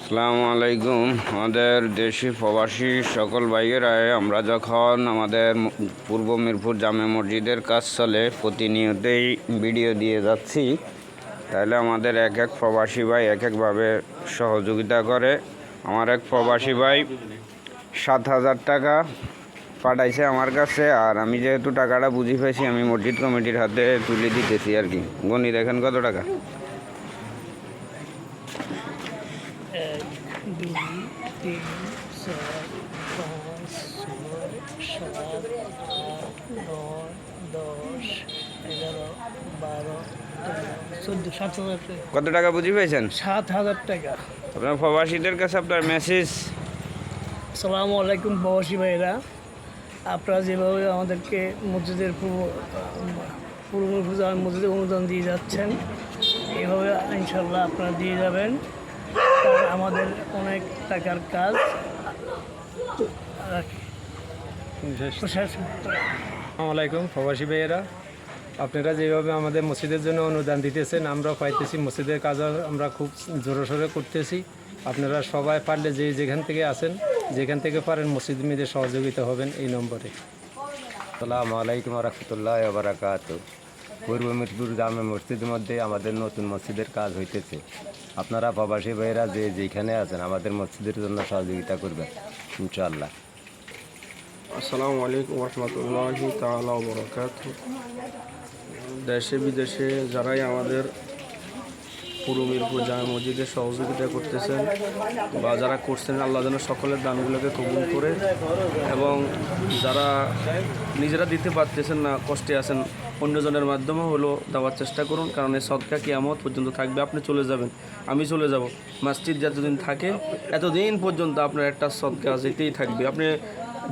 আসসালামু আলাইকুম। আমাদের দেশি প্রবাসী সকল ভাইয়েরা, আমরা যখন আমাদের পূর্ব মিরপুর জামে মসজিদের কাজ চলে প্রতিনিয়তই ভিডিও দিয়ে যাচ্ছি, তাহলে আমাদের এক এক প্রবাসী ভাই এক একভাবে সহযোগিতা করে। আমার এক প্রবাসী ভাই 7,000 টাকা পাঠাইছে আমার কাছে, আর আমি যেহেতু টাকাটা বুঝি পেয়েছি আমি মসজিদ কমিটির হাতে তুলে দিতেছি আর কি। গণি দেখেন কত টাকা। 1, 2, 3, 4, 5, 6, 7, 8, 9, 10, 11, 12, 13, 14, 7,000 টাকা। কত টাকা বুঝি পেয়েছেন? 7,000 টাকা। আপনার প্রবাসীদের কাছে আপনার মেসেজ। আসসালামু আলাইকুম প্রবাসী ভাইয়েরা, আপনারা যেভাবে আমাদেরকে মসজিদের পূর্ব মসজিদে অনুদান দিয়ে যাচ্ছেন, এইভাবে ইনশাল্লাহ আপনারা দিয়ে যাবেন। কারণ আমাদের অনেক টাকার কাজ। আসসালামু আলাইকুম প্রবাসী ভাইয়েরা, আপনারা যেভাবে আমাদের মসজিদের জন্য অনুদান দিতেছেন আমরা পাইতেছি। মসজিদের কাজ আমরা খুব জোরসোরে করতেছি। আপনারা সবাই পারলে যেখান থেকে আসেন, যেখান থেকে পারেন মসজিদ মিলে সহযোগিতা হবেন এই নম্বরে। আসসালামু আলাইকুম রহমতুল্লাহ বারাকাতু। পূর্ব মিরপুর জামে মসজিদের মধ্যে আমাদের নতুন মসজিদের কাজ হইতেছে। আপনারা প্রবাসী ভাইয়েরা যেখানে আছেন আমাদের মসজিদের জন্য সহযোগিতা করবেন ইনশাআল্লাহ। আসসালামু আলাইকুম রহমতুল্লাহি তাআলা ওয়া বারাকাতুহু। দেশে বিদেশে যারাই আমাদের পূর্ব মিরপুর জামে মসজিদে সহযোগিতা করতেছেন বা যারা করছেন, আল্লাহ যেন সকলের দানগুলোকে কবুল করে, এবং যারা নিজেরা দিতে পারতেছেন না, কষ্টে আছেন, অন্যজনের মাধ্যমে হলো দেওয়ার চেষ্টা করুন। কারণ এই সদকা কিয়ামত পর্যন্ত থাকবে। আপনি চলে যাবেন, আমি চলে যাব, মসজিদ যতদিন থাকে এতদিন পর্যন্ত আপনার একটা সদকা যেতেই থাকবে। আপনি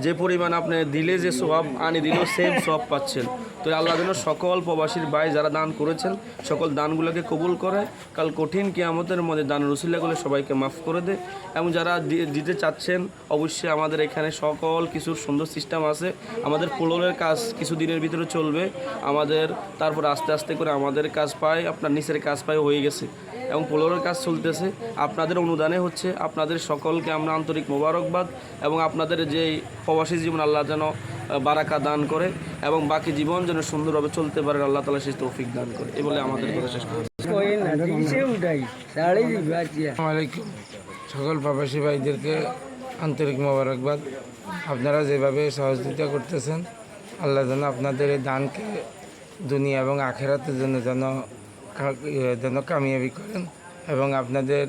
যে পরিমাণ আপনি দিলে যে সওয়াব আনি দিলেও সেম সওয়াব পাচ্ছেন। তো আল্লাহ যেন সকল প্রবাসীর ভাই যারা দান করেছেন সকল দানগুলোকে কবুল করে, কাল কঠিন কিয়ামতের মধ্যে দানের উসিলাগুলো সবাইকে মাফ করে দেয়। এবং যারা দিতে চাচ্ছেন অবশ্যই আমাদের এখানে সকল কিছুর সুন্দর সিস্টেম আছে। আমাদের পোলোরের কাজ কিছু দিনের ভিতরে চলবে আমাদের, তারপর আস্তে আস্তে করে আমাদের কাজ পায়, আপনার নিচের কাজ পায় হয়ে গেছে এবং পোলোরের কাজ চলতেছে। আপনাদের অনুদানে হচ্ছে। আপনাদের সকলকে আমরা আন্তরিক মোবারকবাদ, এবং আপনাদের যে প্রবাসী জীবন আল্লাহ যেন বারাকা দান করে এবং বাকি জীবন যেন সুন্দরভাবে চলতে পারে, আল্লাহ তাআলা সেই তৌফিক দান করে। এই বলে আমাদের কথা শেষ করছি। আসসালামাইকুম সকল প্রবাসী ভাইদেরকে আন্তরিক মোবারকবাদ। আপনারা যেভাবে সহযোগিতা করতেছেন, আল্লাহ যেন আপনাদের এই দানকে দুনিয়া এবং আখেরাতের জন্য যেন কামিয়াবি করেন, এবং আপনাদের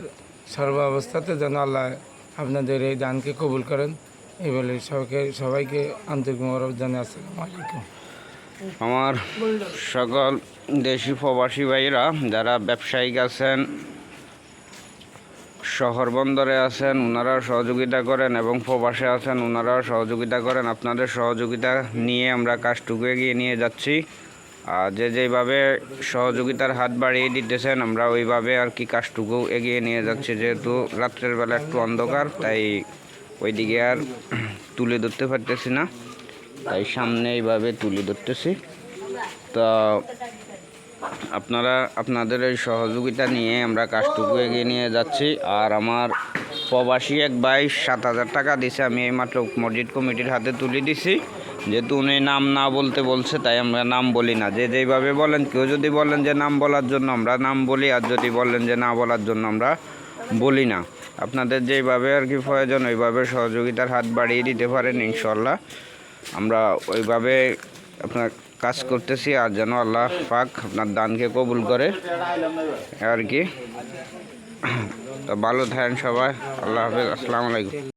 সর্ব অবস্থাতে যেন আল্লাহ আপনাদের এই দানকে কবুল করেন। এই বলে সবাইকে আন্তরিক মোবারকবাদ জানাই। আসসালামু আলাইকুম। আমার সকল দেশি প্রবাসী ভাইরা যারা ব্যবসায়িক আছেন, শহর বন্দরে আছেন, ওনারাও সহযোগিতা করেন, এবং প্রবাসে আছেন ওনারাও সহযোগিতা করেন। আপনাদের সহযোগিতা নিয়ে আমরা কাজটুকু এগিয়ে নিয়ে যাচ্ছি। আর যেভাবে সহযোগিতার হাত বাড়িয়ে দিতেছেন আমরা ওইভাবে আর কি কাজটুকু এগিয়ে নিয়ে যাচ্ছি। যেহেতু রাত্রের বেলা একটু অন্ধকার, তাই ওইদিকে আর তুলে ধরতে পারতেছি না, তাই সামনে এইভাবে তুলে ধরতেছি। তা আপনাদের এই সহযোগিতা নিয়ে আমরা কাজটুকু এগিয়ে নিয়ে যাচ্ছি। আর আমার প্রবাসী এক ভাই 7,000 টাকা দিছে, আমি এইমাত্র মসজিদ কমিটির হাতে তুলে দিছি। যেহেতু উনি নাম না বলতে বলছে, তাই আমরা নাম বলি না। যেভাবে বলেন, কেউ যদি বলেন যে নাম বলার জন্য আমরা নাম বলি, আর যদি বলেন যে না বলার জন্য আমরা বলি না। আপনাদের যেভাবে আর কি প্রয়োজন ওইভাবে সহযোগিতার হাত বাড়িয়ে দিতে পারেন, ইনশাল্লাহ আমরা ওইভাবে আপনার কাজ করতেছি। আর যেন আল্লাহ পাক আপনার দানকে কবুল করে আর কি। তো ভালো থাকেন সবাই। আল্লাহ হাফেজ। আসসালামু আলাইকুম।